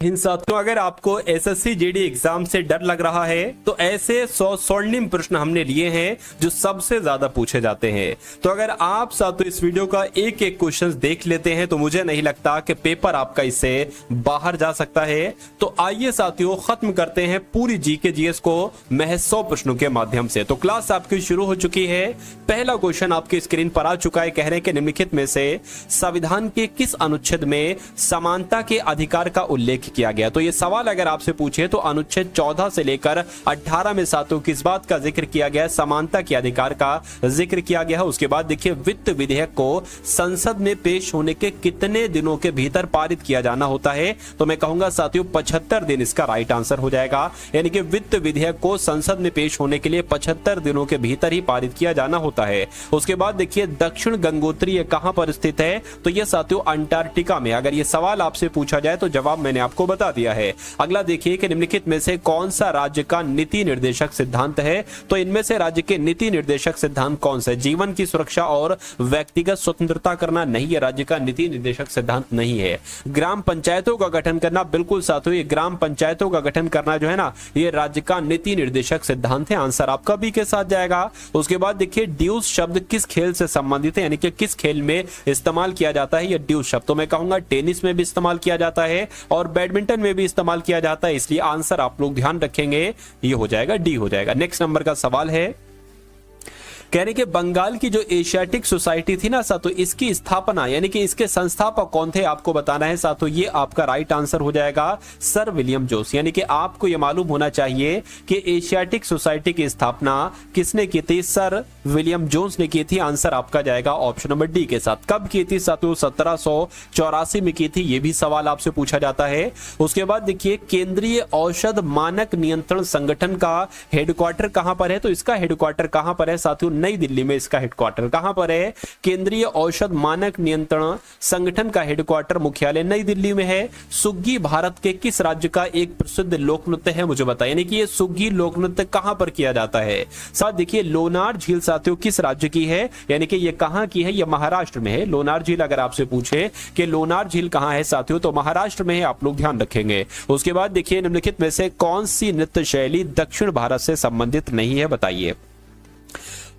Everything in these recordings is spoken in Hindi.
इन साथियों, अगर आपको एसएससी जीडी एग्जाम से डर लग रहा है तो ऐसे 100 स्वर्णिम प्रश्न हमने लिए हैं जो सबसे ज्यादा पूछे जाते हैं। तो अगर आप साथियों इस वीडियो का एक एक क्वेश्चन देख लेते हैं तो मुझे नहीं लगता कि पेपर आपका इससे बाहर जा सकता है। तो आइए साथियों खत्म करते हैं पूरी जीके जीएस को महज 100 प्रश्नों के माध्यम से। तो क्लास आपकी शुरू हो चुकी है। पहला क्वेश्चन आपकी स्क्रीन पर आ चुका है। कह रहे हैं कि निम्नलिखित में से संविधान के किस अनुच्छेद में समानता के अधिकार का उल्लेख किया गया। तो ये सवाल अगर आपसे पूछे तो अनुच्छेद 14 से लेकर 18 में साथियों किस बात का जिक्र किया गया है, समानता के अधिकार का जिक्र किया गया है। उसके बाद देखिए वित्त विधेयक को संसद में पेश होने के कितने दिनों के भीतर पारित किया जाना होता है। तो मैं कहूंगा साथियों 75 दिन इसका राइट आंसर हो जाएगा। यानी कि वित्त विधेयक को संसद में पेश होने के लिए 75 दिनों के भीतर ही पारित किया जाना होता है। उसके बाद देखिए दक्षिण गंगोत्री कहां पर स्थित है। तो यह साथियों अंटार्कटिका में। अगर यह सवाल आपसे पूछा जाए तो जवाब मैंने आपको बता दिया है। अगला देखिए कि निम्नलिखित में से कौन सा राज्य का नीति निर्देशक सिद्धांत है। तो इनमें से राज्य के नीति निर्देशक सिद्धांत कौन से? जीवन की सुरक्षा और व्यक्तिगत स्वतंत्रता करना नहीं है, राज्य का नीति निर्देशक सिद्धांत नहीं है। ग्राम पंचायतों का गठन करना, बिल्कुल साथियों ये ग्राम पंचायतों का गठन करना जो है ना, ये राज्य का नीति निर्देशक सिद्धांत है। आंसर आपका बी के साथ जाएगा। उसके बाद देखिए ड्यूस शब्द किस खेल से संबंधित है, यानी कि किस खेल में इस्तेमाल किया जाता है ये ड्यूस शब्द। तो मैं कहूंगा टेनिस में भी इस्तेमाल किया जाता है और बैडमिंटन में भी इस्तेमाल किया जाता है। इसलिए आंसर आप लोग ध्यान रखेंगे, ये हो जाएगा डी हो जाएगा। नेक्स्ट नंबर का सवाल है, कह रहे कि बंगाल की जो एशियाटिक सोसाइटी थी ना साथों, इसकी स्थापना यानी कि इसके संस्थापक कौन थे आपको बताना है साथों। ये आपका राइट आंसर हो जाएगा सर विलियम जोन्स। यानी कि आपको ये मालूम होना चाहिए कि एशियाटिक सोसाइटी की स्थापना किसने की थी? सर विलियम जोन्स ने की थी। आंसर आपका जाएगा ऑप्शन नंबर डी के साथ। कब की थी साथियों? 1784 में की थी। ये भी सवाल आपसे पूछा जाता है। उसके बाद देखिए केंद्रीय औषध मानक नियंत्रण संगठन का हेडक्वार्टर कहां पर है। तो इसका हेडक्वार्टर कहां पर है साथियों? नई दिल्ली में इसका हेडक्वार्टर कहां पर है? केंद्रीय औषध मानक नियंत्रण संगठन का हेडक्वार्टर मुख्यालय नई दिल्ली में है। सुग्गी भारत के किस राज्य का एक प्रसिद्ध लोक नृत्य है, मुझे बताइए। यानी कि ये सुग्गी लोक नृत्य कहां पर किया जाता है? साथ देखिए लोनार झील साथियों किस राज्य की है, यानी कि ये कहां की है? ये महाराष्ट्र में है। लोनार झील अगर आपसे पूछे कि लोनार झील कहां है साथियों, तो महाराष्ट्र में है। आप लोग ध्यान रखेंगे। उसके बाद देखिए निम्नलिखित में से कौन सी नृत्य शैली दक्षिण भारत से संबंधित नहीं है, बताइए।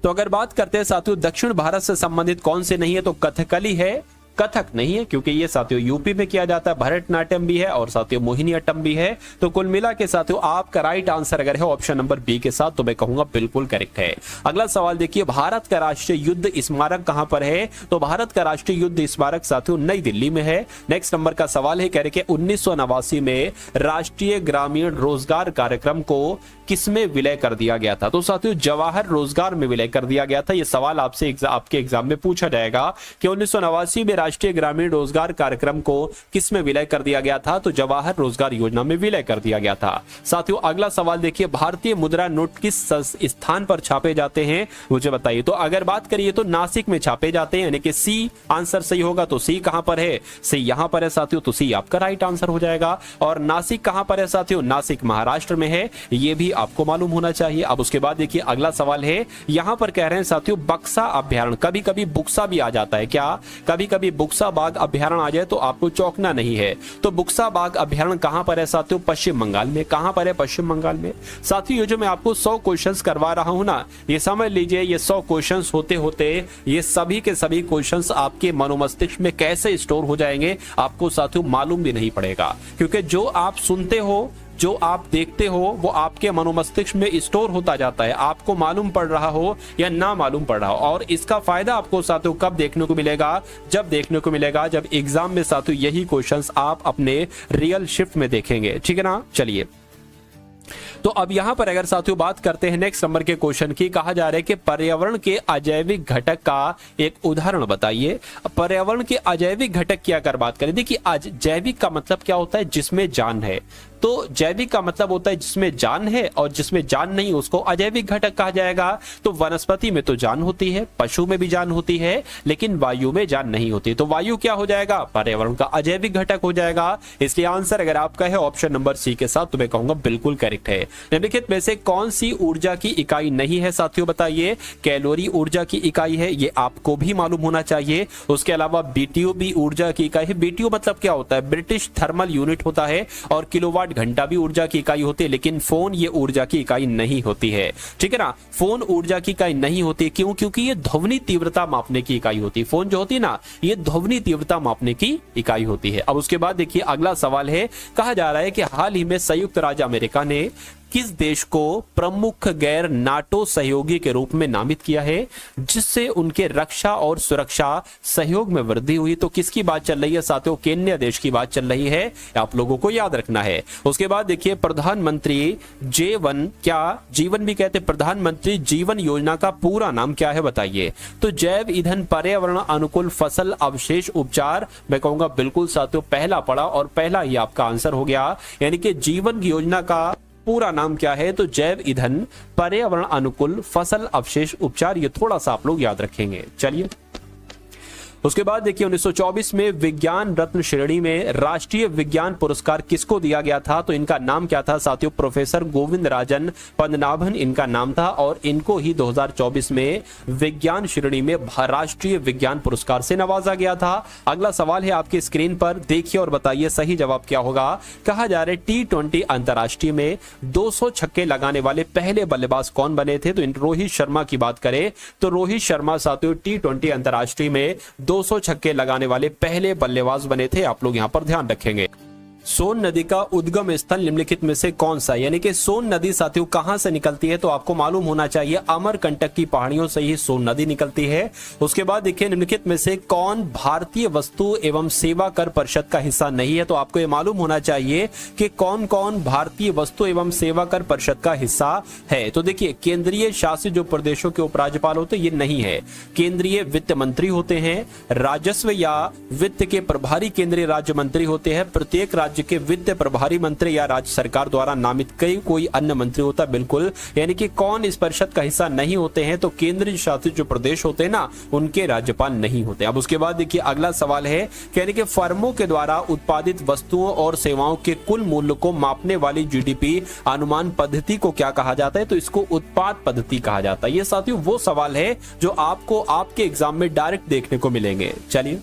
तो अगर बात करते हैं साथियों दक्षिण भारत से संबंधित कौन से नहीं है, तो कथकली है, कथक नहीं है क्योंकि ये साथियों यूपी में किया जाता है। भरतनाट्यम भी है और साथियों मोहिनीअट्टम भी है। तो कुल मिला के साथियों आपका राइट आंसर अगर है ऑप्शन नंबर बी के साथ, तो मैं कहूंगा बिल्कुल करेक्ट है। अगला सवाल देखिए, भारत का राष्ट्रीय युद्ध स्मारक कहां पर है? तो भारत का राष्ट्रीय युद्ध स्मारक साथियों नई दिल्ली में है। नेक्स्ट नंबर का सवाल है, कह रहे कि 1989 में राष्ट्रीय ग्रामीण रोजगार कार्यक्रम को किसमें विलय कर दिया गया था? तो साथियों जवाहर रोजगार में विलय कर दिया गया था। यह सवाल आपसे आपके एग्जाम में पूछा जाएगा कि 1989 में राष्ट्रीय ग्रामीण रोजगार कार्यक्रम को किसमें विलय कर दिया गया था? तो जवाहर रोजगार योजना में विलय कर दिया गया था। साथियों अगला सवाल देखिए, भारतीय मुद्रा नोट किस स्थान पर छापे जाते हैं, मुझे बताइए। तो अगर बात करिए तो नासिक में छापे जाते हैं, यानी कि सी आंसर सही होगा। तो सी कहां पर है? सी यहां पर है साथियों। तो सी आपका राइट आंसर हो जाएगा। और नासिक कहां पर है साथियों? नासिक महाराष्ट्र में है। ये भी आपको मालूम होना चाहिए। अब उसके बाद देखिए अगला सवाल है, यहां पर कह रहे हैं साथियों बक्सा अभ्यारण्य, कभी कभी बुक्सा भी आ जाता है क्या? कभी कभी बुक्सा बाग अभ्यारण्य आ जाए तो आपको चौंकना नहीं है। तो बुक्सा बाग अभ्यारण्य कहां पर है साथियों? पश्चिम बंगाल में। कहां पर है? पश्चिम बंगाल में। साथियों जो मैं आपको 100 क्वेश्चंस करवा रहा हूं ना, ये समझ लीजिए ये 100 क्वेश्चंस होते होते ये सभी के सभी क्वेश्चंस आपके मनोमस्तिष्क में कैसे स्टोर हो जाएंगे आपको साथियों मालूम भी नहीं पड़ेगा। क्योंकि जो आप सुनते हो, जो आप देखते हो, वो आपके मनोमस्तिष्क में स्टोर होता जाता है, आपको मालूम पड़ रहा हो या ना मालूम पड़ रहा हो। और इसका फायदा आपको साथियों कब देखने को मिलेगा? जब देखने को मिलेगा जब एग्जाम में साथियों यही क्वेश्चंस आप अपने रियल शिफ्ट में देखेंगे। ठीक है ना। चलिए तो अब यहां पर अगर साथियों बात करते हैं नेक्स्ट नंबर के क्वेश्चन की, कहा जा रहा है कि पर्यावरण के अजैविक घटक का एक उदाहरण बताइए। पर्यावरण के अजैविक घटक की अगर बात करें, देखिए आज जैविक का मतलब क्या होता है? जिसमें जान है। तो जैविक का मतलब होता है जिसमें जान है, और जिसमें जान नहीं उसको अजैविक घटक कहा जाएगा। तो वनस्पति में तो जान होती है, पशु में भी जान होती है, लेकिन वायु में जान नहीं होती। तो वायु क्या हो जाएगा? पर्यावरण का अजैविक घटक हो जाएगा। इसलिए आंसर अगर आपका है ऑप्शन नंबर सी के साथ, तो मैं कहूंगा बिल्कुल करेक्ट है। निम्नलिखित में से कौन सी ऊर्जा की इकाई नहीं है साथियों? बताइए। कैलोरी ऊर्जा की इकाई है, ये आपको भी मालूम होना चाहिए। उसके अलावा बीटीयू भी ऊर्जा की इकाई है। बीटीयू मतलब क्या होता है? ब्रिटिश थर्मल यूनिट होता है। और किलोवाट घंटा भी ऊर्जा की इकाई होती है, लेकिन फोन ये ऊर्जा की इकाई नहीं होती है। ठीक है ना, फोन ऊर्जा की इकाई नहीं होती। क्यों? क्योंकि ये ध्वनि तीव्रता मापने की इकाई होती है। फोन जो होती है ना, ये ध्वनि तीव्रता मापने की इकाई होती है। अब उसके बाद देखिए अगला सवाल है, कहा जा रहा है कि हाल ही में संयुक्त राज्य अमेरिका ने किस देश को प्रमुख गैर नाटो सहयोगी के रूप में नामित किया है, जिससे उनके रक्षा और सुरक्षा सहयोग में वृद्धि हुई? तो किसकी बात चल रही है साथियों? केन्या देश की बात चल रही है, आप लोगों को याद रखना है। उसके बाद देखिए प्रधानमंत्री जीवन, क्या जीवन भी कहते हैं, प्रधानमंत्री जीवन योजना का पूरा नाम क्या है? बताइए। तो जैव ईंधन पर्यावरण अनुकूल फसल अवशेष उपचार, मैं कहूंगा बिल्कुल साथियों पहला पढ़ा और पहला ही आपका आंसर हो गया। यानी कि जीवन योजना का पूरा नाम क्या है? तो जैव ईंधन पर्यावरण अनुकूल फसल अवशेष उपचार। ये थोड़ा सा आप लोग याद रखेंगे। चलिए उसके बाद देखिए 1924 में विज्ञान रत्न श्रेणी में राष्ट्रीय विज्ञान पुरस्कार किसको दिया गया था? तो इनका नाम क्या था साथियों? प्रोफेसर गोविंद राजन पद्मनाभन इनका नाम था, और इनको ही 2024 में विज्ञान श्रेणी में राष्ट्रीय विज्ञान पुरस्कार से नवाजा गया था। अगला सवाल है आपकी स्क्रीन पर, देखिए और बताइए सही जवाब क्या होगा। कहा जा रहा है T20 अंतरराष्ट्रीय में 200 छक्के लगाने वाले पहले बल्लेबाज कौन बने थे? तो इन रोहित शर्मा की बात करें तो रोहित शर्मा साथियों T20 अंतरराष्ट्रीय में 200 छक्के लगाने वाले पहले बल्लेबाज बने थे। आप लोग यहां पर ध्यान रखेंगे। सोन नदी का उद्गम स्थल निम्नलिखित में से कौन सा? यानी कि सोन नदी साथियों कहां से निकलती है? तो आपको मालूम होना चाहिए अमरकंटक की पहाड़ियों से ही सोन नदी निकलती है। उसके बाद देखिए निम्नलिखित में से कौन भारतीय वस्तु एवं सेवा कर परिषद का हिस्सा नहीं है? तो आपको ये मालूम होना चाहिए कि कौन कौन भारतीय वस्तु एवं सेवा कर परिषद का हिस्सा है। तो देखिए केंद्रीय शासित जो प्रदेशों के उपराज्यपाल होते ये नहीं है। केंद्रीय वित्त मंत्री होते हैं, राजस्व या वित्त के प्रभारी केंद्रीय राज्य मंत्री होते हैं, प्रत्येक राज्य के वित्त प्रभारी मंत्री या राज्य सरकार द्वारा नामित कोई अन्य मंत्री होता है। बिल्कुल, यानी कि कौन इस परिषद का हिस्सा नहीं होते हैं? तो केंद्रीय शासित जो प्रदेश होते हैं ना, उनके राज्यपाल नहीं होते। अब उसके बाद देखिए अगला सवाल है, यानी कि फर्मों के द्वारा उत्पादित वस्तुओं और सेवाओं के कुल मूल्य को मापने वाली जीडीपी अनुमान पद्धति को क्या कहा जाता है? तो इसको उत्पाद पद्धति कहा जाता है। ये साथियों वो सवाल है जो आपको आपके एग्जाम में डायरेक्ट देखने को मिलेंगे। चलिए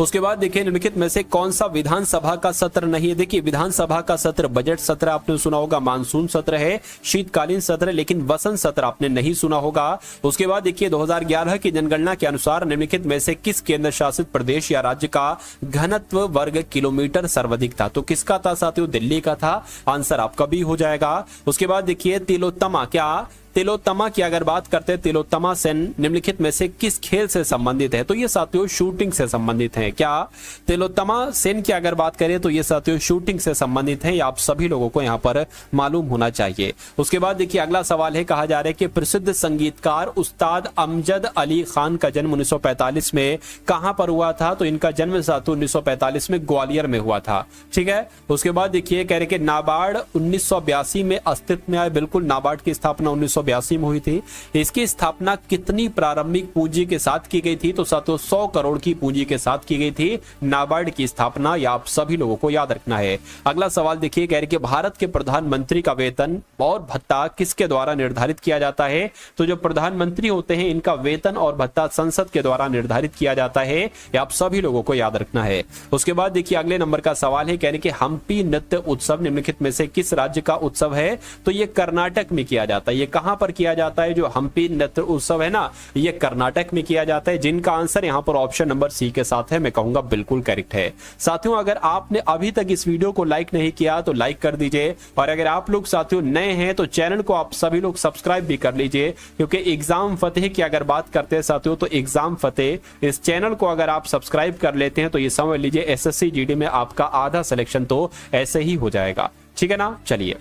उसके बाद देखिए निम्नलिखित में से कौन सा विधानसभा का सत्र नहीं है? देखिए विधानसभा का सत्र बजट सत्र आपने सुना होगा, मानसून सत्र है, शीतकालीन सत्र, लेकिन वसंत सत्र आपने नहीं सुना होगा। उसके बाद देखिए 2011 की जनगणना के अनुसार निम्नलिखित में से किस केंद्र शासित प्रदेश या राज्य का घनत्व वर्ग किलोमीटर सर्वाधिक था? तो किसका था साथियों? दिल्ली का था। आंसर आपका भी हो जाएगा। उसके बाद देखिए तिलोत्तमा, क्या तिलोत्तमा की अगर बात करते हैं, तिलोत्तमा सेन निम्नलिखित में से किस खेल से संबंधित है? तो ये साथियों शूटिंग से संबंधित है। क्या तिलोत्तमा सेन की अगर बात करें तो ये साथियों शूटिंग से संबंधित है। आप सभी लोगों को यहाँ पर मालूम होना चाहिए। उसके बाद देखिए अगला सवाल है, कहा जा रहा है कि प्रसिद्ध संगीतकार उस्ताद अमजद अली खान का जन्म 1945 में कहां पर हुआ था? तो इनका जन्म साथियों 1945 में ग्वालियर में हुआ था। ठीक है, उसके बाद देखिए कह रहे कि नाबार्ड 1982 में अस्तित्व में आए। बिल्कुल, नाबार्ड की स्थापना 1982 में हुई थी। इसकी स्थापना कितनी प्रारंभिक पूंजी के साथ की गई थी? तो साथियों 100 करोड़ की पूंजी के साथ की गई थी नाबार्ड की स्थापना। या आप सभी लोगों को याद रखना है। अगला सवाल देखिए, कह रहे कि भारत के प्रधानमंत्री का वेतन और भत्ता किसके द्वारा निर्धारित किया जाता है? तो जो प्रधानमंत्री होते हैं इनका वेतन और भत्ता संसद के द्वारा निर्धारित किया जाता है। ये आप सभी लोगों को याद रखना है। उसके बाद देखिए अगले नंबर का सवाल है, कह रहे कि हम्पी नृत्य उत्सव निम्नलिखित में से किस राज्य का उत्सव है? तो ये कर्नाटक में किया जाता है। ये कहां पर किया जाता है? जो हम्पी नृत्य उत्सव है ना, ये कर्नाटक में किया जाता है। जिनका आंसर यहां पर ऑप्शन नंबर सी के साथ है, मैं कहूंगा बिल्कुल करेक्ट है। साथियों अगर आपने अभी तक इस वीडियो को लाइक नहीं किया तो लाइक कर दीजिए, और अगर आप लोग साथियों नए हैं तो चैनल को आप सभी लोग सब्सक्राइब भी कर लीजिए, क्योंकि एग्जाम फतेह की अगर बात करते हैं साथियों तो एग्जाम फतेह इस चैनल को अगर आप सब्सक्राइब कर लेते हैं तो ये समझ लीजिए एसएससी जीडी में आपका आधा सिलेक्शन तो ऐसे ही हो जाएगा। ठीक है ना। चलिए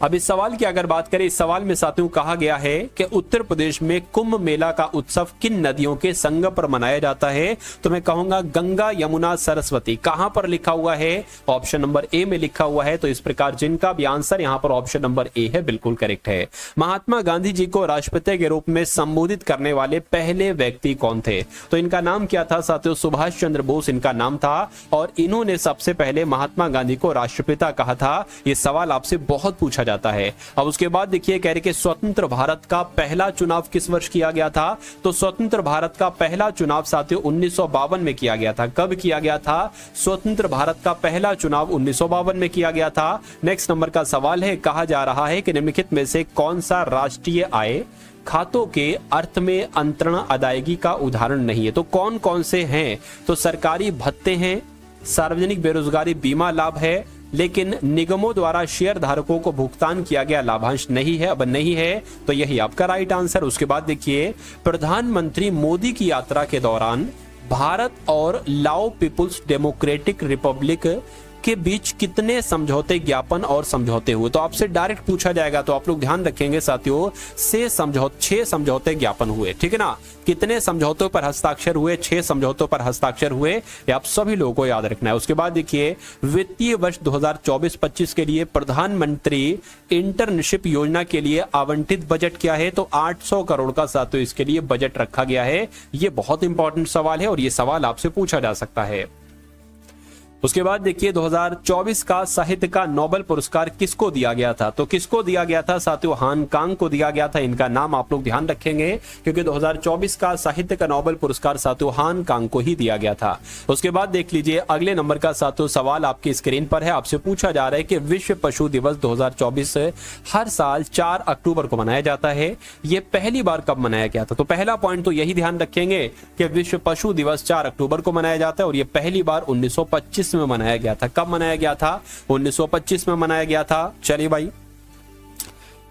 अब इस सवाल की अगर बात करें, इस सवाल में साथियों कहा गया है कि उत्तर प्रदेश में कुंभ मेला का उत्सव किन नदियों के संगम पर मनाया जाता है? तो मैं कहूंगा गंगा, यमुना, सरस्वती। कहां पर लिखा हुआ है? ऑप्शन नंबर ए में लिखा हुआ है। तो इस प्रकार जिनका भी आंसर यहां पर ऑप्शन नंबर ए है, बिल्कुल करेक्ट है। महात्मा गांधी जी को राष्ट्रपिता के रूप में संबोधित करने वाले पहले व्यक्ति कौन थे? तो इनका नाम क्या था साथियों? सुभाष चंद्र बोस इनका नाम था और इन्होंने सबसे पहले महात्मा गांधी को राष्ट्रपिता कहा था। यह सवाल आपसे बहुत पूछा जाता है। अब उसके बाद देखिए, कह रहे कि स्वतंत्र भारत का पहला चुनाव किस वर्ष किया गया था? तो स्वतंत्र भारत का पहला चुनाव साथियों 1952 में किया गया था। कब किया गया था? स्वतंत्र भारत का पहला चुनाव 1952 में किया गया था। नेक्स्ट नंबर का सवाल है, कहा जा रहा है कि निम्नलिखित में से कौन सा राष्ट्रीय आय खातों के अर्थ में अंतरण अदायगी का उदाहरण नहीं है? तो कौन कौन से हैं? तो सरकारी भत्ते हैं, सार्वजनिक बेरोजगारी बीमा लाभ है, लेकिन निगमों द्वारा शेयर धारकों को भुगतान किया गया लाभांश नहीं है। अब नहीं है तो यही आपका राइट आंसर। उसके बाद देखिए, प्रधानमंत्री मोदी की यात्रा के दौरान भारत और लाओ पीपुल्स डेमोक्रेटिक रिपब्लिक के बीच कितने समझौते ज्ञापन और समझौते हुए? तो आपसे डायरेक्ट पूछा जाएगा, तो आप लोग ध्यान रखेंगे साथियों, 6 समझौते ज्ञापन हुए, ठीक है ना। कितने समझौतों पर हस्ताक्षर हुए? 6 समझौतों पर हस्ताक्षर हुए। ये आप सभी लोगों को याद रखना है। उसके बाद देखिए, वित्तीय वर्ष 2024-25 के लिए प्रधानमंत्री इंटर्नशिप योजना के लिए आवंटित बजट क्या है? तो 800 करोड़ का साथियों इसके लिए बजट रखा गया है। ये बहुत इंपॉर्टेंट सवाल है और ये सवाल आपसे पूछा जा सकता है। उसके बाद देखिए, 2024 का साहित्य का नोबेल पुरस्कार किसको दिया गया था? तो किसको दिया गया था साथियों? हान कांग को दिया गया था। इनका नाम आप लोग ध्यान रखेंगे क्योंकि 2024 का साहित्य का नोबेल पुरस्कार साथियों हान कांग को ही दिया गया था। उसके बाद देख लीजिए, अगले नंबर का साथियों सवाल आपकी स्क्रीन पर है। आपसे पूछा जा रहा है कि विश्व पशु दिवस 2024 हर साल 4 अक्टूबर को मनाया जाता है। ये पहली बार कब मनाया गया था? तो पहला पॉइंट तो यही ध्यान रखेंगे कि विश्व पशु दिवस 4 अक्टूबर को मनाया जाता है और ये पहली बार 1925 में मनाया गया था। कब मनाया गया था? 1925 में मनाया गया था। चलिए भाई,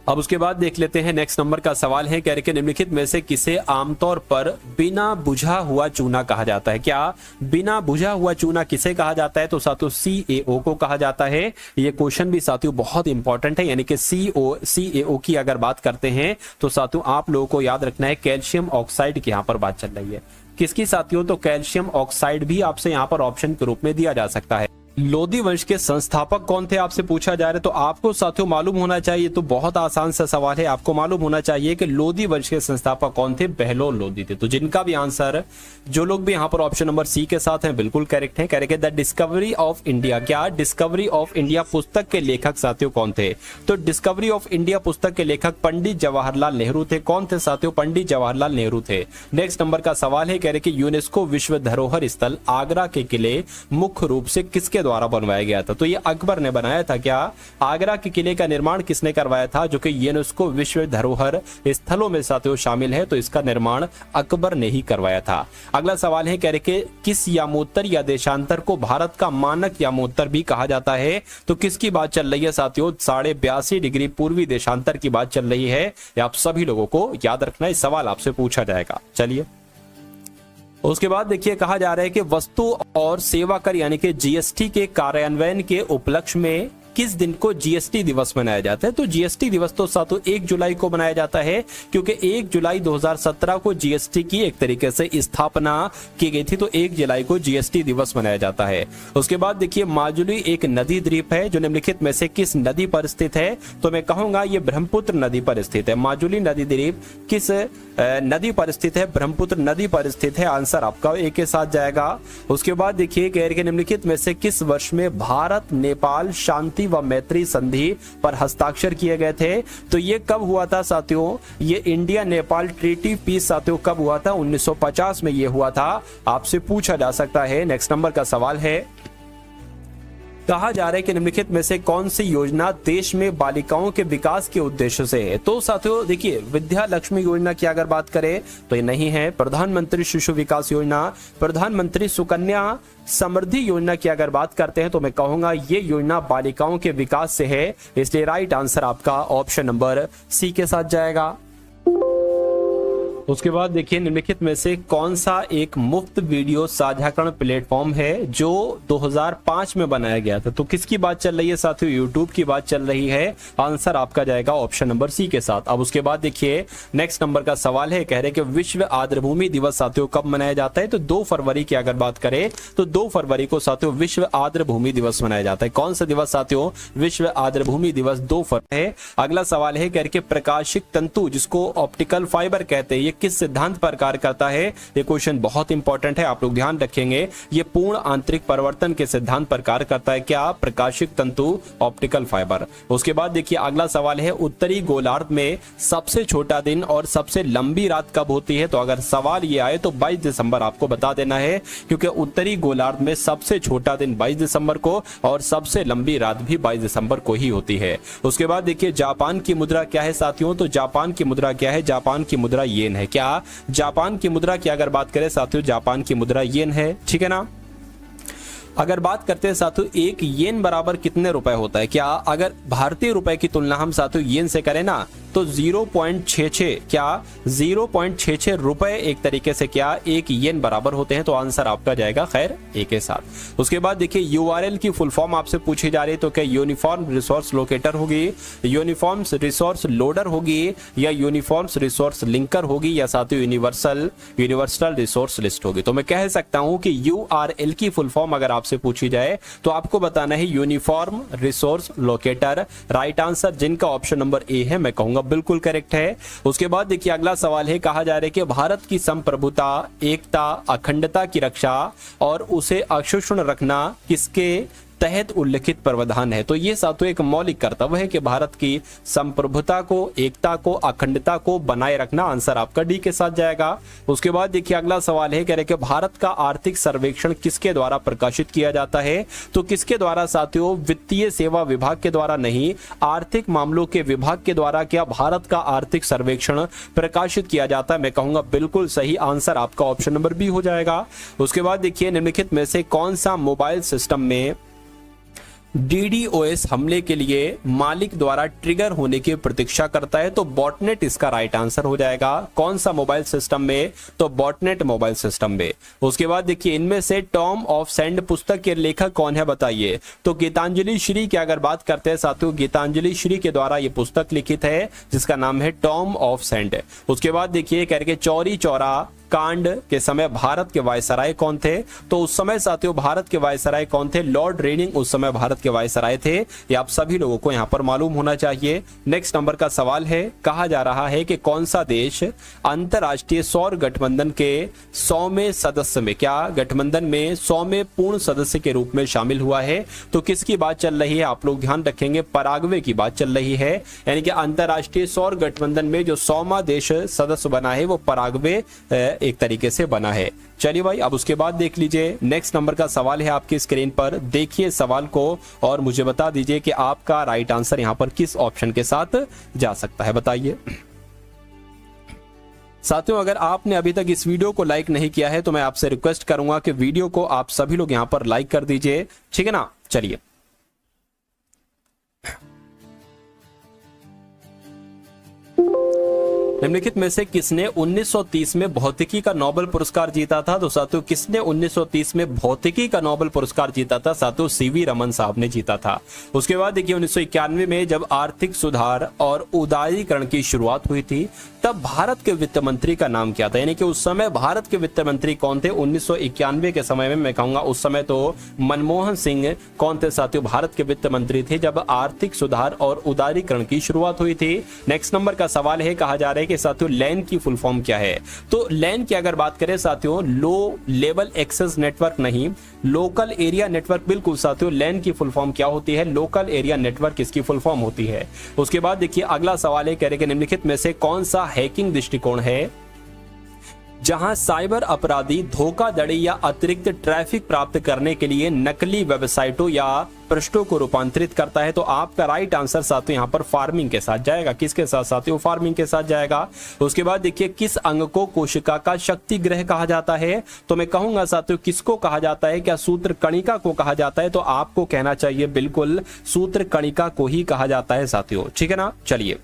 अब उसके बाद देख लेते हैं नेक्स्ट नंबर का सवाल है, कह रहे कि निम्नलिखित में से किसे आमतौर पर बिना बुझा हुआ चूना कहा जाता है? क्या बिना बुझा हुआ चूना किसे कहा जाता है? तो साथियों CaO को कहा जाता है। ये क्वेश्चन भी साथियों बहुत इंपॉर्टेंट है, यानी कि CaO की अगर बात करते हैं तो साथियों आप लोगों को याद रखना है कैल्शियम ऑक्साइड की यहाँ पर बात चल रही है। किसकी साथियों? तो कैल्शियम ऑक्साइड भी आपसे यहाँ पर ऑप्शन के रूप में दिया जा सकता है। लोधी वंश के संस्थापक कौन थे आपसे पूछा जा रहा है? तो आपको साथियों मालूम होना चाहिए, तो बहुत आसान सा सवाल है, आपको मालूम होना चाहिए कि लोधी वंश के संस्थापक कौन थे? बहलोल लोधी थे। तो जिनका भी आंसर, जो लोग भी यहाँ पर ऑप्शन नंबर सी के साथ हैं, बिल्कुल करेक्ट है। कह रहे द डिस्कवरी ऑफ इंडिया, क्या डिस्कवरी ऑफ इंडिया पुस्तक के लेखक साथियों कौन थे? तो डिस्कवरी ऑफ इंडिया पुस्तक के लेखक पंडित जवाहरलाल नेहरू थे। कौन थे साथियों? पंडित जवाहरलाल नेहरू थे। नेक्स्ट नंबर का सवाल है, कह रहे कि यूनेस्को विश्व धरोहर स्थल आगरा के किले मुख्य रूप से किसके द्वारा बनवाया गया था? तो ये अकबर ने बनाया था। क्या आगरा के किले का निर्माण किसने करवाया था, जो कि यूनेस्को विश्व धरोहर स्थलों में साथियों शामिल है? तो इसका निर्माण अकबर ने ही करवाया था। अगला सवाल है, कह रहे कि किस यामोत्तर या देशांतर को भारत का मानक यामोत्तर भी कहा जाता है? तो किसकी बात चल रही है साथियों? 82.5 डिग्री पूर्वी देशांतर की बात चल रही है। आप सभी लोगों को याद रखना है, सवाल आपसे पूछा जाएगा। चलिए, उसके बाद देखिए, कहा जा रहा है कि वस्तु और सेवा कर यानी कि जीएसटी के कार्यान्वयन के उपलक्ष्य में किस दिन को जीएसटी दिवस मनाया जाता है? तो जीएसटी दिवस तो साथियों 1 जुलाई को मनाया जाता है, क्योंकि 1 जुलाई 2017 को जीएसटी की एक तरीके से स्थापना की गई थी। तो 1 जुलाई को जीएसटी दिवस मनाया जाता है। उसके बाद देखिए, माजुली एक नदी द्वीप है जो निम्नलिखित में से किस नदी पर स्थित है? तो मैं कहूंगा ये ब्रह्मपुत्र नदी पर स्थित है। माजुली नदी द्वीप किस नदी पर स्थित है? ब्रह्मपुत्र नदी पर स्थित है। आंसर आपका एक के साथ जाएगा। उसके बाद देखिए, कह रहे निम्नलिखित में से किस वर्ष में भारत नेपाल शांति व मैत्री संधि पर हस्ताक्षर किए गए थे? तो ये कब हुआ था साथियों? ये इंडिया नेपाल ट्रीटी पीस साथियों कब हुआ था? 1950 में ये हुआ था। आपसे पूछा जा सकता है। नेक्स्ट नंबर का सवाल है, कहा जा रहा है कि निम्नलिखित में से कौन सी योजना देश में बालिकाओं के विकास के उद्देश्य से है? तो साथियों देखिए, विद्या लक्ष्मी योजना की अगर बात करें तो ये नहीं है। प्रधानमंत्री शिशु विकास योजना, प्रधानमंत्री सुकन्या समृद्धि योजना की अगर बात करते हैं तो मैं कहूंगा ये योजना बालिकाओं के विकास से है। इसलिए राइट आंसर आपका ऑप्शन नंबर सी के साथ जाएगा। उसके बाद देखिए निम्नलिखित में से कौन सा एक मुफ्त वीडियो साझाकरण प्लेटफॉर्म है जो 2005 में बनाया गया था। तो किसकी बात चल रही है साथियों, यूट्यूब की बात चल रही है। आंसर आपका जाएगा ऑप्शन नंबर सी के साथ। अब उसके बाद देखिए नेक्स्ट नंबर का सवाल है, कह रहे कि विश्व आर्द्रभूमि दिवस साथियों कब मनाया जाता है। तो 2 फरवरी की अगर बात करें तो 2 फरवरी को साथियों विश्व आर्द्रभूमि दिवस मनाया जाता है। कौन सा दिवस साथियों, विश्व आर्द्रभूमि दिवस 2 फरवरी है। अगला सवाल है, कह रहे कि प्रकाशिक तंतु जिसको ऑप्टिकल फाइबर कहते हैं ये किस सिद्धांत पर कार्य करता है। ये क्वेश्चन बहुत इंपॉर्टेंट है, आप लोग ध्यान रखेंगे। ये पूर्ण आंतरिक परिवर्तन के सिद्धांत पर कार्य करता है। क्या, प्रकाशिक तंतु ऑप्टिकल फाइबर। उसके बाद देखिए अगला सवाल है, उत्तरी गोलार्ध में सबसे छोटा दिन और सबसे लंबी रात कब होती है। तो अगर सवाल ये आए तो 22 दिसंबर आपको बता देना है, क्योंकि उत्तरी गोलार्ध में सबसे छोटा दिन 22 दिसंबर को और सबसे लंबी रात भी 22 दिसंबर को ही होती है। उसके बाद देखिए जापान की मुद्रा क्या है साथियों। तो जापान की मुद्रा क्या है, जापान की मुद्रा येन है। क्या, जापान की मुद्रा की अगर बात करें साथियों, जापान की मुद्रा येन है, ठीक है ना। अगर बात करते हैं साथियों एक येन बराबर कितने रुपए होता है। क्या, अगर भारतीय रुपए की तुलना हम साथियों येन से करें ना तो 0.66, क्या 0.66 रुपए एक तरीके से क्या एक येन बराबर होते हैं। तो आंसर आपका जाएगा खैर ए के साथ। उसके बाद देखिए यूआरएल की फुल फॉर्म आपसे पूछी जा रही है। तो क्या यूनिफॉर्म रिसोर्स लोकेटर होगी, यूनिफॉर्म रिसोर्स लोडर होगी, या यूनिफॉर्म रिसोर्स लिंकर होगी, या साथियों यूनिवर्सल रिसोर्स लिस्ट होगी। तो मैं कह सकता हूं कि यूआरएल की फुल फॉर्म अगर आपसे पूछी जाए तो आपको बताना है uniform resource locator. Right answer जिनका ऑप्शन नंबर ए है मैं कहूंगा बिल्कुल करेक्ट है। उसके बाद देखिए अगला सवाल है, कहा जा रहा है कि भारत की संप्रभुता, एकता, अखंडता की रक्षा और उसे अक्षुण्ण रखना किसके तहत उल्लिखित प्रावधान है। तो ये साथियों एक मौलिक कर्तव्य है कि भारत की संप्रभुता को, एकता को, अखंडता को बनाए रखना। आंसर आपका डी के साथ जाएगा। उसके बाद देखिए अगला सवाल है, कह रहे कि भारत का आर्थिक सर्वेक्षण किसके द्वारा प्रकाशित किया जाता है। तो किसके द्वारा साथियों, वित्तीय सेवा विभाग के द्वारा नहीं, आर्थिक मामलों के विभाग के द्वारा क्या भारत का आर्थिक सर्वेक्षण प्रकाशित किया जाता है। मैं कहूंगा बिल्कुल सही आंसर आपका ऑप्शन नंबर बी हो जाएगा। उसके बाद देखिए निम्नलिखित में से कौन सा मोबाइल सिस्टम में DDoS हमले के लिए मालिक द्वारा ट्रिगर होने की प्रतीक्षा करता है। तो बॉटनेट इसका राइट आंसर हो जाएगा। कौन सा मोबाइल सिस्टम में, तो बॉटनेट मोबाइल सिस्टम में। उसके बाद देखिए इनमें से टॉम ऑफ सेंड पुस्तक के लेखक कौन है बताइए। तो गीतांजलि श्री की अगर बात करते हैं साथियों, गीतांजलि श्री के द्वारा ये पुस्तक लिखित है जिसका नाम है टॉम ऑफ सेंड। उसके बाद देखिए कह रहे चौरी चौरा कांड के समय भारत के वायसराय कौन थे। तो उस समय साथियों भारत के वायसराय कौन थे, लॉर्ड रेनिंग उस समय भारत के वायसराय थे। ये आप सभी लोगों को यहाँ पर मालूम होना चाहिए। नेक्स्ट नंबर का सवाल है, कहा जा रहा है कि कौन सा देश अंतरराष्ट्रीय सौर गठबंधन के 100वें सदस्य में, क्या गठबंधन में 100वें पूर्ण सदस्य के रूप में शामिल हुआ है। तो किसकी बात चल रही है, आप लोग ध्यान रखेंगे, पराग्वे की बात चल रही है। यानी कि अंतरराष्ट्रीय सौर गठबंधन में जो 100वां देश सदस्य बना है वो पराग्वे एक तरीके से बना है। चलिए भाई अब उसके बाद देख लीजिए नेक्स्ट नंबर का सवाल है आपकी स्क्रीन पर। देखिए सवाल को और मुझे बता दीजिए कि आपका राइट आंसर यहां पर किस ऑप्शन के साथ जा सकता है, बताइए। साथियों अगर आपने अभी तक इस वीडियो को लाइक नहीं किया है तो मैं आपसे रिक्वेस्ट करूंगा कि वीडियो को आप सभी लोग यहां पर लाइक कर दीजिए, ठीक है ना। चलिए निम्नलिखित में से किसने 1930 में भौतिकी का नोबेल पुरस्कार जीता था। तो साथियों किसने 1930 में भौतिकी का नोबेल पुरस्कार जीता था, साथियों सीवी रमन साहब ने जीता था। उसके बाद देखिए 1991 में जब आर्थिक सुधार और उदारीकरण की शुरुआत हुई थी तब भारत के वित्त मंत्री का नाम क्या था। यानी कि उस समय भारत के वित्त मंत्री कौन थे 1991 के समय में। मैं कहूंगा उस समय तो मनमोहन सिंह कौन थे साथियों, भारत के वित्त मंत्री थे जब आर्थिक सुधार और उदारीकरण की शुरुआत हुई थी। नेक्स्ट नंबर का सवाल है, कहा जा रहा है कि साथियों लैन की फुल फॉर्म क्या है। तो लैन की अगर बात करें साथियों, लो लेवल एक्सेस नेटवर्क नहीं, लोकल एरिया नेटवर्क। बिल्कुल साथियों लैन की फुल फॉर्म क्या होती है, लोकल एरिया नेटवर्क इसकी फुल फॉर्म होती है। उसके बाद देखिए अगला सवाल है, कह रहे कि निम्नलिखित में से कौन सा हैकिंग दृष्टिकोण है जहां साइबर अपराधी धोखाधड़ी या अतिरिक्त ट्रैफिक प्राप्त करने के लिए नकली वेबसाइटों या पृष्ठों को रूपांतरित करता है। तो आपका राइट आंसर साथियों यहां पर फार्मिंग के साथ जाएगा। किसके साथ साथियों, फार्मिंग के साथ जाएगा। उसके बाद देखिए किस अंग को कोशिका का शक्ति ग्रह कहा जाता है। तो मैं कहूंगा साथियों किसको कहा जाता है, क्या सूत्र कणिका को कहा जाता है। तो आपको कहना चाहिए बिल्कुल सूत्र कणिका को ही कहा जाता है साथियों, ठीक है ना। चलिए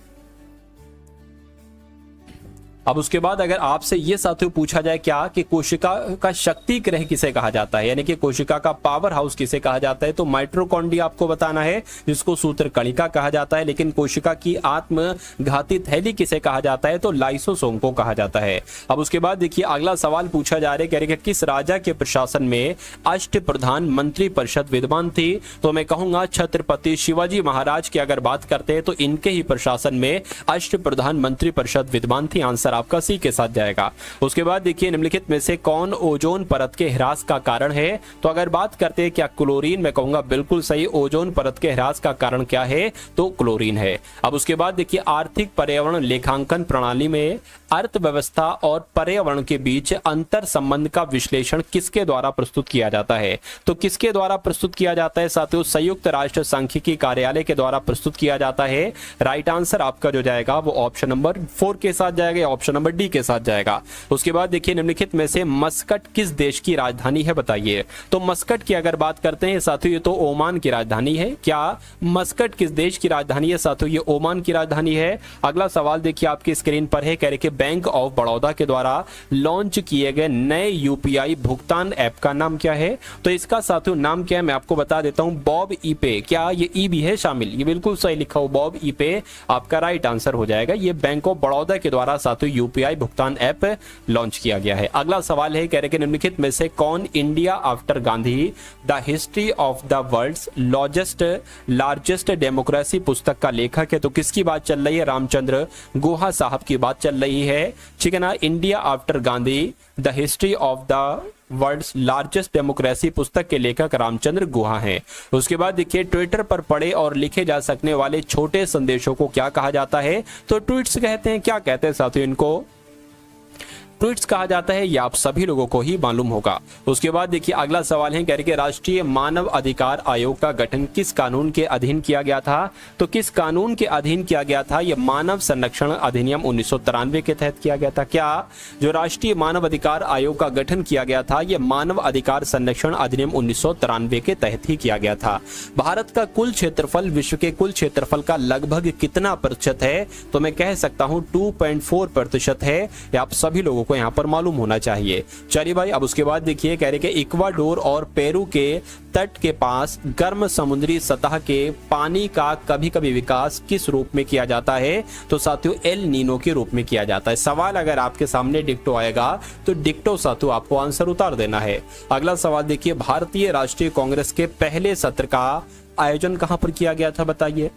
अब उसके बाद अगर आपसे ये साथियों पूछा जाए क्या कि कोशिका का शक्ति गृह किसे कहा जाता है, यानी कि कोशिका का पावर हाउस किसे कहा जाता है, तो माइटोकॉन्ड्रिया आपको बताना है, जिसको सूत्रकणिका कहा जाता है। लेकिन कोशिका की आत्मघाती थैली किसे कहा जाता है, तो लाइसोसोम को कहा जाता है। अब उसके बाद देखिए अगला सवाल पूछा जा रहा है कि किस राजा के प्रशासन में अष्टप्रधान मंत्री परिषद विद्यमान थी, तो मैं कहूंगा छत्रपति शिवाजी महाराज की अगर बात करते हैं तो इनके ही प्रशासन में अष्टप्रधान मंत्री परिषद विद्यमान थी। आंसर आपका सी के साथ जाएगा। उसके बाद देखिए निम्नलिखित में से कौन ओजोन परत के ह्रास का कारण है, तो अगर बात करते हैं क्या क्लोरीन, मैं कहूंगा बिल्कुल सही। ओजोन परत के ह्रास का कारण क्या है, तो क्लोरीन है। अब उसके बाद देखिए आर्थिक पर्यावरण लेखांकन प्रणाली में अर्थव्यवस्था और पर्यावरण के बीच अंतर संबंध का विश्लेषण किसके द्वारा प्रस्तुत किया जाता है, तो किसके द्वारा प्रस्तुत किया जाता है साथियों, संयुक्त राष्ट्र सांख्यिकी कार्यालय के द्वारा प्रस्तुत किया जाता है। राइट आंसर आपका जो जाएगा वो ऑप्शन नंबर 4 के साथ जाएगा, ऑप्शन नंबर डी के साथ जाएगा। उसके बाद देखिए निम्नलिखित में से मस्कट किस देश की राजधानी है, बताइए। तो मस्कट की अगर बात करते हैं साथियों ये तो ओमान की राजधानी है। क्या मस्कट किस देश की राजधानी है साथियों, ये ओमान की राजधानी है। अगला सवाल देखिए आपकी स्क्रीन पर है, कह रहे कि बैंक ऑफ बड़ौदा के द्वारा लॉन्च किए गए नए यूपीआई भुगतान ऐप का नाम क्या है, तो इसका साथियों नाम क्या है मैं आपको बता देता हूं, बॉब ई पे। क्या ये ई भी है शामिल, ये बिल्कुल सही लिखा हो बॉब ई पे, आपका राइट आंसर हो जाएगा। ये बैंक ऑफ बड़ौदा के द्वारा साथियों यूपीआई भुगतान ऐप लॉन्च किया गया है। अगला सवाल है, कह रहे कि निम्नलिखित में से कौन India after Gandhi the history of the world's largest democracy पुस्तक का लेखक है, तो किसकी बात चल रही है, रामचंद्र गुहा साहब की बात चल रही है, ठीक है ना। India after Gandhi the history of the world's largest democracy पुस्तक के लेखक रामचंद्र गुहा हैं। उसके बाद देखिए ट्विटर पर पढ़े और लिखे जा सकने वाले छोटे संदेशों को क्या कहा जाता है, तो ट्वीट्स कहते हैं। क्या कहते हैं साथियों, इनको ट्वीट्स कहा जाता है, यह आप सभी लोगों को ही मालूम होगा। उसके बाद देखिए अगला सवाल है, कह रहे कि राष्ट्रीय मानव अधिकार आयोग का गठन किस कानून के अधीन किया गया था, तो किस कानून के अधीन किया गया था, यह मानव संरक्षण अधिनियम 1993 के तहत किया गया था। क्या जो राष्ट्रीय मानव अधिकार आयोग का गठन किया गया था, यह मानव अधिकार संरक्षण अधिनियम 1993 के तहत ही किया गया था। भारत का कुल क्षेत्रफल विश्व के कुल क्षेत्रफल का लगभग कितना प्रतिशत है, तो मैं कह सकता हूं 2.4% है। यह आप सभी लोगों को यहां पर मालूम होना चाहिए। चलिए भाई अब उसके बाद देखिए कह रहे कि इक्वाडोर और पेरू के तट के पास गर्म समुद्री सतह के पानी का कभी कभी विकास किस रूप में किया जाता है, तो साथियों एल नीनो के रूप में किया जाता है। सवाल अगर आपके सामने डिक्टो आएगा तो डिक्टो साथियों आपको आंसर उतार देना है। अगला सवाल देखिए भारतीय राष्ट्रीय कांग्रेस के पहले सत्र का आयोजन कहां पर किया गया था, बताइए।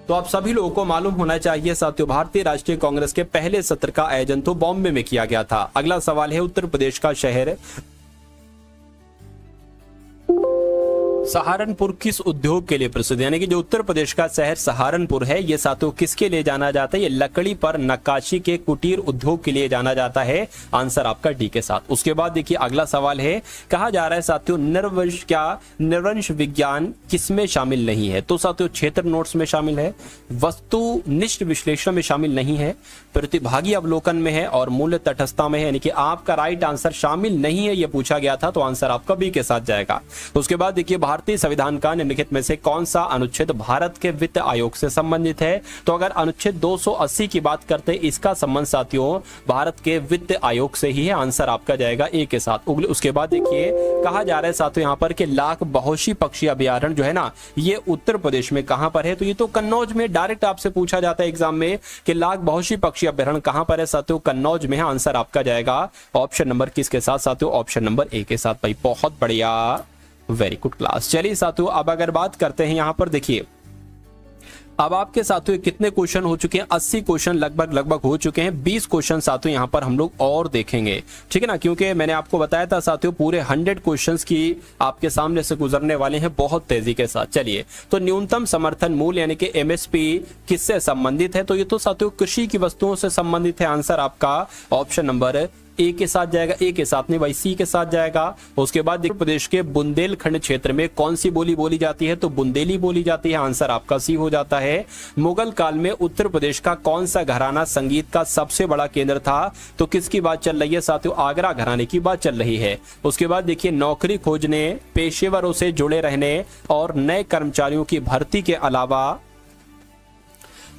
तो आप सभी लोगों को मालूम होना चाहिए साथियों भारतीय राष्ट्रीय कांग्रेस के पहले सत्र का आयोजन तो बॉम्बे में किया गया था। अगला सवाल है उत्तर प्रदेश का शहर सहारनपुर किस उद्योग के लिए प्रसिद्ध, यानी कि जो उत्तर प्रदेश का शहर सहारनपुर है ये साथियों किसके लिए जाना जाता है, ये लकड़ी पर नक्काशी के कुटीर उद्योग के लिए जाना जाता है। आंसर आपका डी के साथ। उसके बाद देखिए अगला सवाल है, कहा जा रहा है साथियों नरवंश विज्ञान किसमें शामिल नहीं है, तो साथियों क्षेत्र नोट्स में शामिल है, वस्तुनिष्ठ विश्लेषण में शामिल नहीं है, प्रतिभागी अवलोकन में है और मूल्य तटस्थता में है, यानी कि आपका राइट आंसर शामिल नहीं है ये पूछा गया था, तो आंसर आपका बी के साथ जाएगा। उसके बाद देखिए भारतीय संविधान का निम्नलिखित में से कौन सा अनुच्छेद भारत के वित्त आयोग से संबंधित है, तो अगर अनुच्छेद 280 की बात करते हैं इसका संबंध साथियों भारत के वित्त आयोग से ही है। आंसर आपका जाएगा ए के साथ। उसके बाद देखिए कहा जा रहा है साथियों यहाँ पर कि लाख बहुशी पक्षी अभ्यारण्य जो है ना ये उत्तर प्रदेश में कहां पर है, तो ये तो कन्नौज में डायरेक्ट आपसे पूछा जाता है एग्जाम में कि लाख बहुशी पक्षी अभ्यारण्य कहां पर है, साथियों कन्नौज में है। आंसर आपका जाएगा ऑप्शन नंबर किसके साथ साथियों, ऑप्शन नंबर ए के साथ। भाई बहुत बढ़िया, वेरी गुड क्लास। चलिए साथियों अब अगर बात करते हैं यहां पर देखिए अब आपके साथियों कितने क्वेश्चन हो चुके हैं, 80 क्वेश्चन लगभग हो चुके हैं। 20 क्वेश्चन साथियों यहां पर हम लोग और देखेंगे, ठीक है ना, क्योंकि मैंने आपको बताया था साथियों पूरे 100 क्वेश्चंस की आपके सामने से गुजरने वाले हैं बहुत तेजी के साथ। चलिए तो न्यूनतम समर्थन मूल्य यानी कि एमएसपी किससे संबंधित है, तो ये तो साथियों कृषि की वस्तुओं से संबंधित है। आंसर आपका ऑप्शन नंबर ए के साथ जाएगा, ए के साथ नहीं भाई सी के साथ जाएगा। उसके बाद उत्तर प्रदेश के बुंदेलखंड क्षेत्र में कौन सी बोली बोली जाती है, तो बुंदेली बोली जाती है। आंसर आपका सी हो जाता है। मुगल काल में उत्तर प्रदेश का कौन सा घराना संगीत का सबसे बड़ा केंद्र था, तो किसकी बात चल रही है साथियों, आगरा घराने की बात चल रही है। उसके बाद देखिए नौकरी खोजने, पेशेवरों से जुड़े रहने और नए कर्मचारियों की भर्ती के अलावा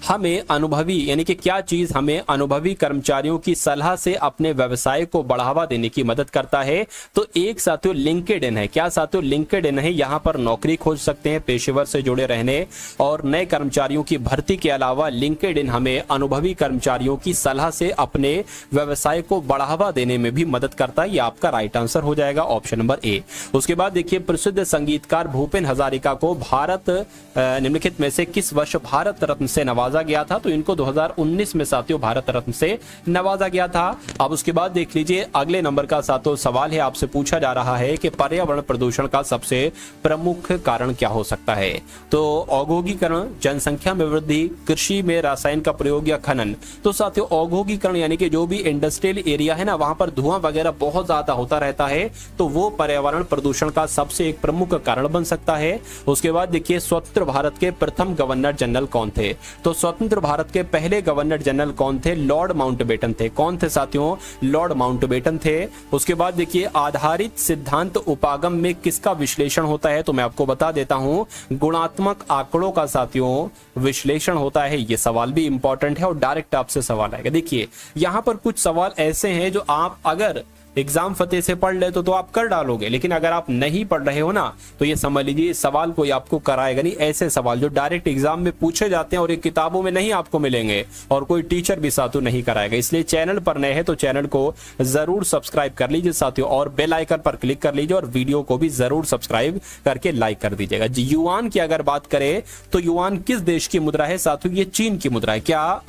हमें अनुभवी यानी कि क्या चीज हमें अनुभवी कर्मचारियों की सलाह से अपने व्यवसाय को बढ़ावा देने की मदद करता है? तो एक साथियों लिंक्डइन है। क्या साथियों? लिंक्डइन है। यहां पर नौकरी खोज सकते हैं, पेशेवर से जुड़े रहने और नए कर्मचारियों की भर्ती के अलावा लिंक्डइन हमें अनुभवी कर्मचारियों की सलाह से अपने व्यवसाय को बढ़ावा देने में भी मदद करता है। ये आपका राइट आंसर हो जाएगा, ऑप्शन नंबर ए। उसके बाद देखिए, प्रसिद्ध संगीतकार भूपेन हजारिका को भारत निम्नलिखित में से किस वर्ष भारत रत्न से नवाजा गया था? तो इनको 2019 में साथियों भारत रत्न से नवाजा गया था। अब उसके बाद देख लीजिए अगले नंबर का साथियों सवाल है, आपसे पूछा जा रहा है कि पर्यावरण प्रदूषण का सबसे प्रमुख कारण क्या हो सकता है? तो औद्योगिकरण, जनसंख्या में वृद्धि, कृषि में रसायन का प्रयोग या खनन। तो साथियों औद्योगिकरण यानी कि जो भी इंडस्ट्रियल एरिया है ना, वहां पर धुआं वगैरह बहुत ज्यादा होता रहता है, तो वो पर्यावरण प्रदूषण का सबसे एक प्रमुख कारण बन सकता है। उसके बाद देखिए, स्वतंत्र भारत के प्रथम गवर्नर जनरल कौन थे? तो स्वतंत्र भारत के पहले गवर्नर जनरल कौन थे? लॉर्ड माउंटबेटन थे। कौन थे साथियों? लॉर्ड माउंटबेटन थे। उसके बाद देखिए, आधारित सिद्धांत उपागम में किसका विश्लेषण होता है? तो मैं आपको बता देता हूं, गुणात्मक आंकड़ों का साथियों विश्लेषण होता है। ये सवाल भी इंपॉर्टेंट है और डायरेक्ट आपसे सवाल आएगा। देखिए यहां पर कुछ सवाल ऐसे हैं जो आप अगर एग्जाम फतेह से पढ़ ले तो आप कर डालोगे, लेकिन अगर आप नहीं पढ़ रहे हो ना, तो ये समझ लीजिए इस सवाल कोई आपको कराएगा नहीं। ऐसे सवाल जो डायरेक्ट एग्जाम में पूछे जाते हैं और ये किताबों में नहीं आपको मिलेंगे और कोई टीचर भी साथियों नहीं कराएगा। इसलिए चैनल पर नए हैं तो चैनल को जरूर सब्सक्राइब कर लीजिए साथियों, और बेल आइकन पर क्लिक कर लीजिए और वीडियो को भी जरूर सब्सक्राइब करके लाइक कर दीजिएगा। युआन की अगर बात करें तो युआन किस देश की मुद्रा है साथियों? ये चीन की मुद्रा है। क्या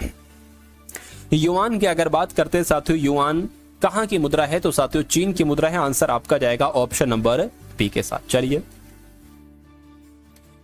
युआन की अगर बात करते हैं साथियों, युआन कहां की मुद्रा है? तो साथियों चीन की मुद्रा है। आंसर आपका जाएगा ऑप्शन नंबर बी के साथ। चलिए,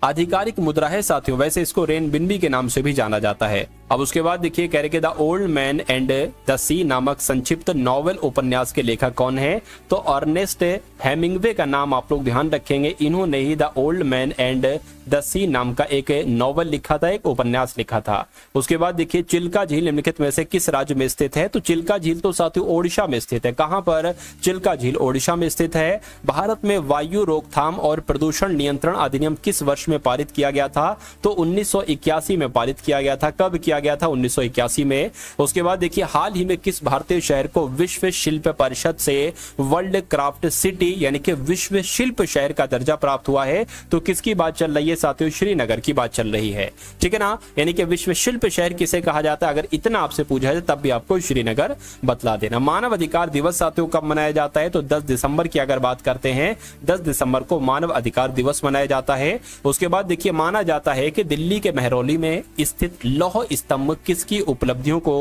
आधिकारिक मुद्रा है साथियों, वैसे इसको रेनबिन्बी के नाम से भी जाना जाता है। अब उसके बाद देखिए, कह रहे कि the old man and the sea नामक संक्षिप्त नॉवेल उपन्यास के लेखक कौन है? तो अर्नेस्ट हेमिंग्वे का नाम आप लोग ध्यान रखेंगे। इन्होंने ही the old man and the sea नाम का एक नॉवेल लिखा था, एक उपन्यास लिखा था। उसके बाद देखिए, चिल्का झील निम्नलिखित में से किस राज्य में स्थित है? तो चिल्का झील तो साथियों ओडिशा में स्थित है। कहां पर? चिल्का झील ओडिशा में स्थित है। भारत में वायु रोकथाम और प्रदूषण नियंत्रण अधिनियम किस वर्ष में पारित किया गया था? तो 1981 में पारित किया गया था। कब किया गया था? 1981 में। उसके बाद देखिए, हाल ही में किस भारतीय शहर को विश्व शिल्प परिषद से वर्ल्ड क्राफ्ट सिटी यानी कि विश्व शिल्प शहर का दर्जा प्राप्त हुआ है? तो किसकी बात चल रही है साथियों? श्रीनगर की बात चल रही है, ठीक है ना। यानी कि विश्व शिल्प शहर किसे कहा जाता है? अगर इतना आपसे पूछा जाए तब भी आपको श्रीनगर बतला देना। मानव अधिकार दिवस साथियों कब मनाया जाता है? तो 10 दिसंबर की अगर बात करते हैं, 10 दिसंबर को मानव अधिकार दिवस मनाया जाता है। उसके बाद देखिए, माना जाता है कि दिल्ली के मेहरौली में स्थित लौह स्तंभ किसकी उपलब्धियों को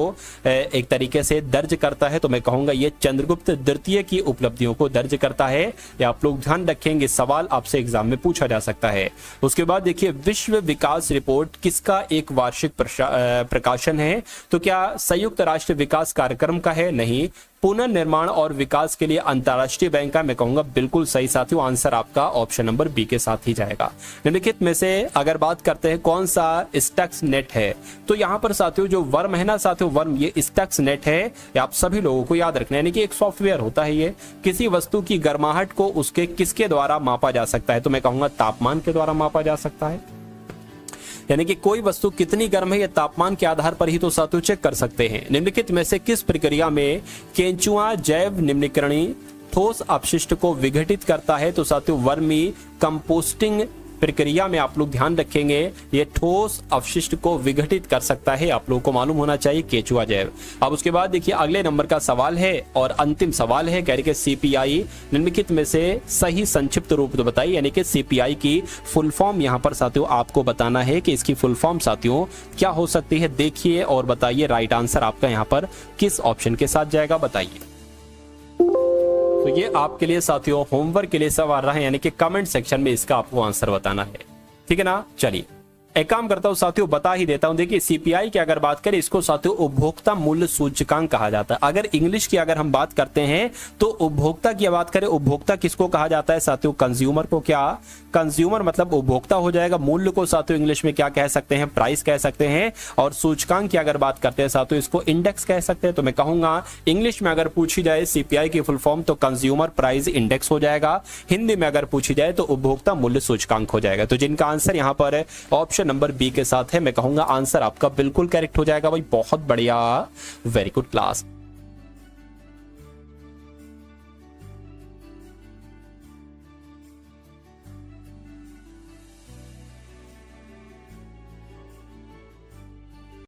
एक तरीके से दर्ज करता है? तो मैं कहूंगा ये चंद्रगुप्त द्वितीय की उपलब्धियों को दर्ज करता है। ये आप लोग ध्यान रखेंगे, सवाल आपसे एग्जाम में पूछा जा सकता है। उसके बाद देखिए, विश्व विकास रिपोर्ट किसका एक वार्षिक प्रकाशन है? तो क्या संयुक्त राष्ट्र विकास कार्यक्रम का है? नहीं। पुनर्निर्माण और विकास के लिए अंतरराष्ट्रीय बैंक का? मैं कहूंगा बिल्कुल सही साथियों, आंसर आपका ऑप्शन नंबर बी के साथ ही जाएगा। निम्नलिखित में से अगर बात करते हैं कौन सा स्टक्स नेट है? तो यहां पर साथियों जो वर्म है ना साथियों, वर्म, ये स्टक्स नेट है। ये आप सभी लोगों को याद रखना है, यानी कि एक सॉफ्टवेयर होता है। ये किसी वस्तु की गर्माहट को उसके किसके द्वारा मापा जा सकता है? तो मैं कहूंगा तापमान के द्वारा मापा जा सकता है। यानी कि कोई वस्तु कितनी गर्म है, यह तापमान के आधार पर ही तो साथियों चेक कर सकते हैं। निम्नलिखित में से किस प्रक्रिया में केंचुआ जैव निम्नीकरण ठोस अपशिष्ट को विघटित करता है? तो साथियों वर्मी कंपोस्टिंग प्रक्रिया में आप लोग ध्यान रखेंगे, ये ठोस अपशिष्ट को विघटित कर सकता है। आप लोगों को मालूम होना चाहिए केंचुआ जैव। अब उसके बाद देखिए, अगले नंबर का सवाल है और अंतिम सवाल है। कह रहे कि सीपीआई निम्नलिखित में से सही संक्षिप्त रूप तो बताइए। यानी कि सीपीआई की फुल फॉर्म यहाँ पर साथियों आपको बताना है कि इसकी फुल फॉर्म साथियों क्या हो सकती है। देखिए और बताइए, राइट आंसर आपका यहाँ पर किस ऑप्शन के साथ जाएगा, बताइए। तो ये आपके लिए साथियों होमवर्क के लिए सवाल रहा है, यानी कि कमेंट सेक्शन में इसका आपको आंसर बताना है, ठीक है ना। चलिए एक काम करता हूं साथियों, बता ही देता हूं। देखिए सीपीआई की अगर बात करें, इसको साथियों उपभोक्ता मूल्य सूचकांक कहा जाता है। अगर इंग्लिश की अगर हम बात करते हैं तो उपभोक्ता की बात करें, उपभोक्ता किसको कहा जाता है साथियों? कंज्यूमर को। क्या कंज्यूमर मतलब उपभोक्ता हो जाएगा। मूल्य को साथियों इंग्लिश में क्या कह सकते हैं? प्राइस कह सकते हैं। और सूचकांक की अगर बात करते हैं साथियों, इसको इंडेक्स कह सकते हैं। तो मैं कहूंगा इंग्लिश में अगर पूछी जाए सीपीआई की फुल फॉर्म तो कंज्यूमर प्राइस इंडेक्स हो जाएगा। हिंदी में अगर पूछी जाए तो उपभोक्ता मूल्य सूचकांक हो जाएगा। तो जिनका आंसर यहाँ पर ऑप्शन ऑप्शन नंबर बी के साथ है। मैं कहूंगा आंसर आपका बिल्कुल करेक्ट हो जाएगा भाई, बहुत बढ़िया, वेरी गुड क्लास।